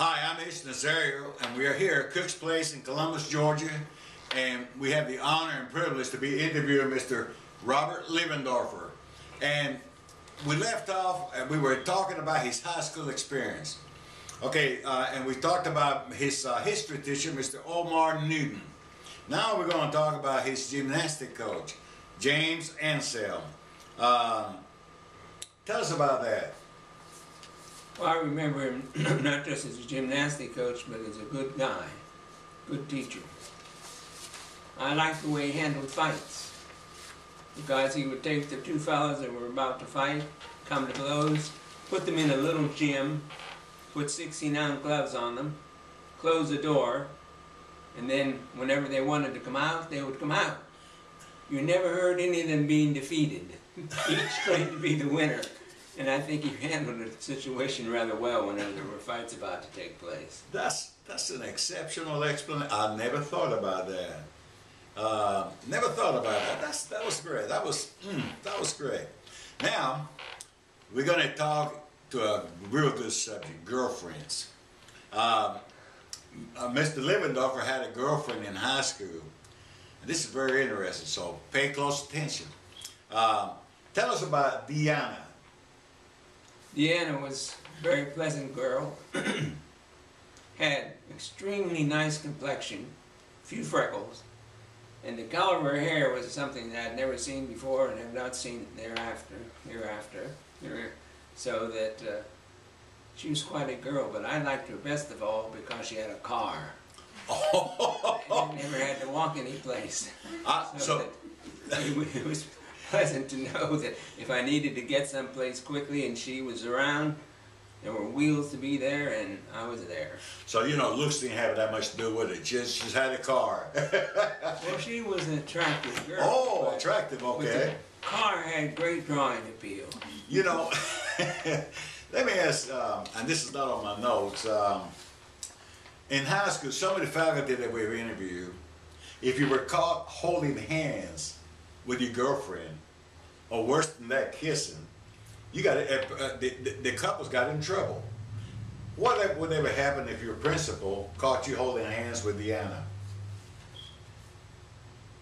Hi, I'm Ish Nazario, and we are here at Cook's Place in Columbus, Georgia, and we have the honor and privilege to be interviewing Mr. Robert Liebendorfer. And we left off, and we were talking about his high school experience. Okay, and we talked about his history teacher, Mr. Omar Newton. Now we're going to talk about his gymnastic coach, James Ansel. Tell us about that. Well, I remember him not just as a gymnastic coach, but as a good guy, good teacher. I liked the way he handled fights, because he would take the two fellows that were about to fight, come to blows, put them in a little gym, put 16-ounce gloves on them, close the door, and then whenever they wanted to come out, they would come out. You never heard any of them being defeated. Each claimed to be the winner. And I think he handled the situation rather well whenever there were fights about to take place. That's an exceptional explanation. I never thought about that. Never thought about that. That was great. That was great. Now we're going to talk to a real good subject: girlfriends. Mr. Liebendorfer had a girlfriend in high school. And this is very interesting. So pay close attention. Tell us about Deanna. Deanna was a very pleasant girl, had extremely nice complexion, few freckles, and the color of her hair was something that I'd never seen before and have not seen hereafter. So that she was quite a girl, but I liked her best of all because she had a car. And never had to walk any place. It was pleasant to know that if I needed to get someplace quickly and she was around, there were wheels to be there and I was there. So, you know, looks didn't have that much to do with it. She's had a car. Well, she was an attractive girl. Oh, attractive, okay. The car had great drawing appeal. You know, let me ask, and this is not on my notes, in high school, some of the faculty that we've interviewed, if you were caught holding hands with your girlfriend, or worse than that, kissing, you got the couples got in trouble. What would ever happen if your principal caught you holding hands with Deanna?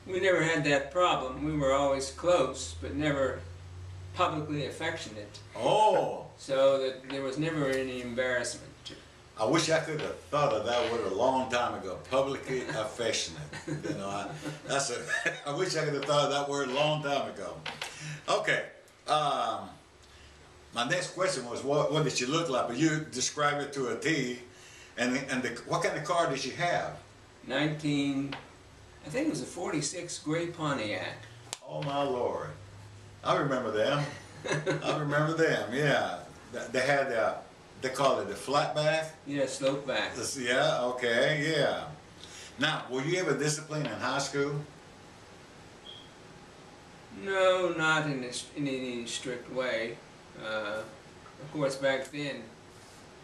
We never had that problem. We were always close, but never publicly affectionate. Oh! So that there was never any embarrassment. I wish I could have thought of that word a long time ago. Publicly affectionate. You know, I wish I could have thought of that word a long time ago. Okay. My next question was, what did she look like? But you described it to a T. And what kind of car did she have? I think it was a 46 gray Pontiac. Oh my Lord. I remember them. I remember them, yeah. They had they call it the flat back? Yeah, slope back. Yeah, okay, yeah. Now, were you ever disciplined in high school? No, not in any strict way. Of course, back then,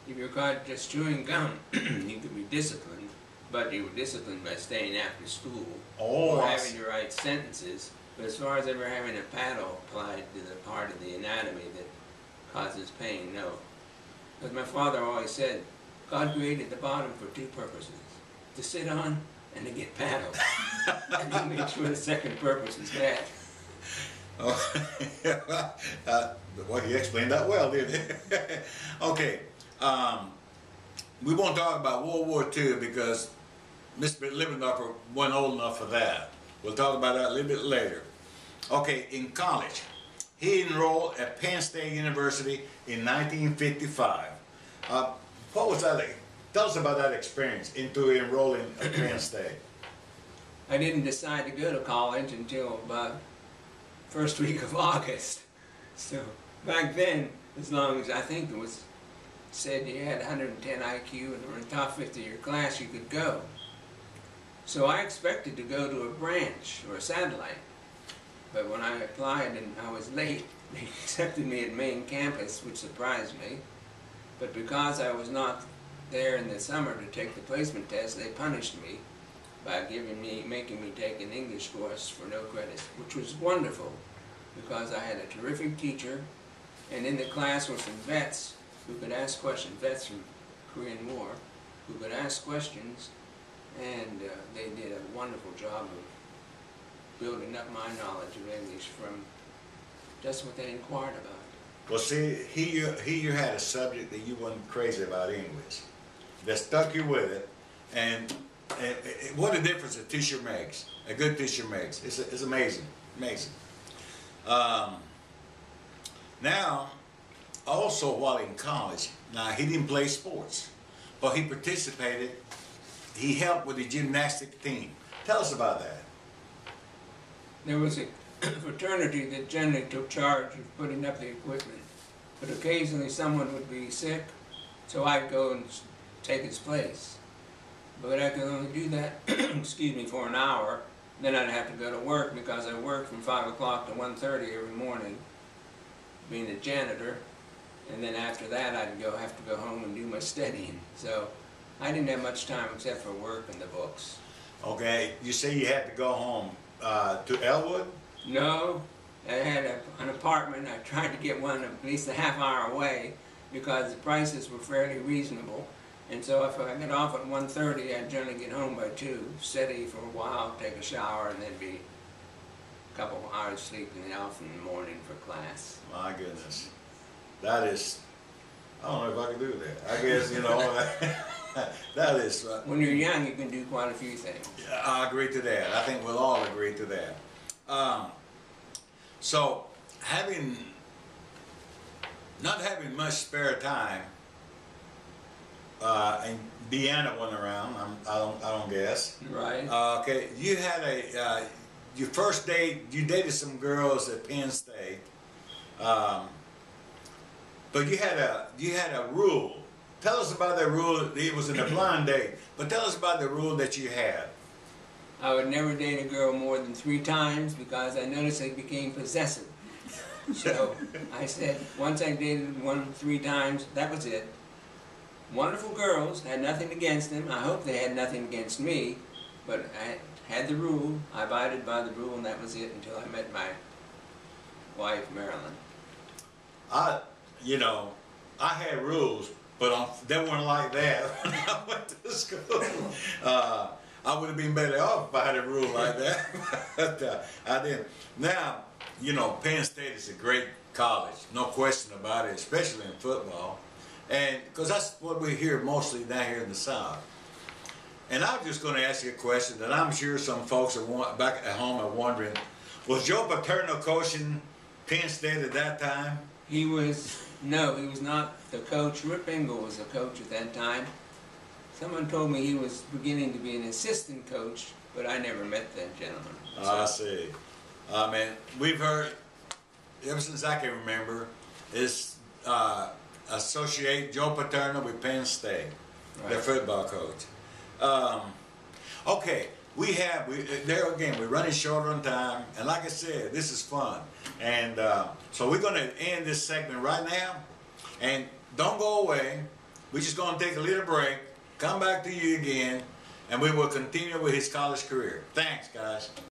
if you were caught just chewing gum, you could be disciplined, but you were disciplined by staying after school or having to write sentences. But as far as ever having a paddle applied to the part of the anatomy that causes pain, no. Because my father always said, God created the bottom for two purposes: to sit on and to get paddled. And he made sure the second purpose was that. Oh, well, he explained that well, didn't he? Okay, we won't talk about World War II because Mr. Liebendorfer wasn't old enough for that. We'll talk about that a little bit later. Okay, in college, he enrolled at Penn State University in 1955. What was that like? Tell us about that experience into enrolling at Penn State. I didn't decide to go to college until about first week of August. So back then, as long as I think it was said you had 110 IQ and were in the top 50 of your class, you could go. So I expected to go to a branch or a satellite. But when I applied and I was late, they accepted me at main campus, which surprised me. But because I was not there in the summer to take the placement test, they punished me by making me take an English course for no credit, which was wonderful because I had a terrific teacher, and in the class were some vets who could ask questions, vets from Korean War, who could ask questions, and they did a wonderful job of building up my knowledge of English from just what they inquired about. Well, see, here you had a subject that you wasn't crazy about English, that stuck you with it, and what a difference a teacher makes. A good teacher makes. It's amazing, amazing. Now, also while in college, now he didn't play sports, but he participated. He helped with the gymnastic team. Tell us about that. There was a fraternity that generally took charge of putting up the equipment, but occasionally someone would be sick, so I'd go and take his place. But I could only do that, excuse me, for an hour. Then I'd have to go to work because I worked from 5 o'clock to 1:30 every morning, being a janitor, and then after that I'd have to go home and do my studying. So I didn't have much time except for work and the books. Okay, you say you had to go home to Elwood? No, I had an apartment. I tried to get one at least a half hour away because the prices were fairly reasonable. And so if I got off at 1:30, I'd generally get home by 2, study for a while, take a shower, and then be a couple of hours sleeping off in the morning for class. My goodness. That is, I don't know if I can do that. I guess, you know, that is... when you're young, you can do quite a few things. Yeah, I agree to that. I think we'll all agree to that. So, not having much spare time, and Deanna wasn't around, I don't guess. Right. Okay, you had your first date, you dated some girls at Penn State, but you had a rule. Tell us about that rule. It was in a blind date, but tell us about the rule that you had. I would never date a girl more than 3 times because I noticed I became possessive. So I said, once I dated one 3 times, that was it. Wonderful girls, had nothing against them. I hope they had nothing against me, but I had the rule. I abided by the rule, and that was it until I met my wife, Marilyn. I had rules, but they weren't like that when I went to school. I would have been better off if I had a rule like that, but I didn't. Now, Penn State is a great college, no question about it, especially in football. And because that's what we hear mostly down here in the South. And I'm just going to ask you a question that I'm sure some folks back at home are wondering. Was Joe Paterno coaching Penn State at that time? No, he was not the coach. Rip Engel was the coach at that time. Someone told me he was beginning to be an assistant coach, but I never met that gentleman. So. I see. We've heard, ever since I can remember, is associate Joe Paterno with Penn State, right. Their football coach. Okay, there again, we're running short on time, and like I said, this is fun. And so we're going to end this segment right now, and don't go away. We're just going to take a little break, come back to you again, and we will continue with his college career. Thanks, guys.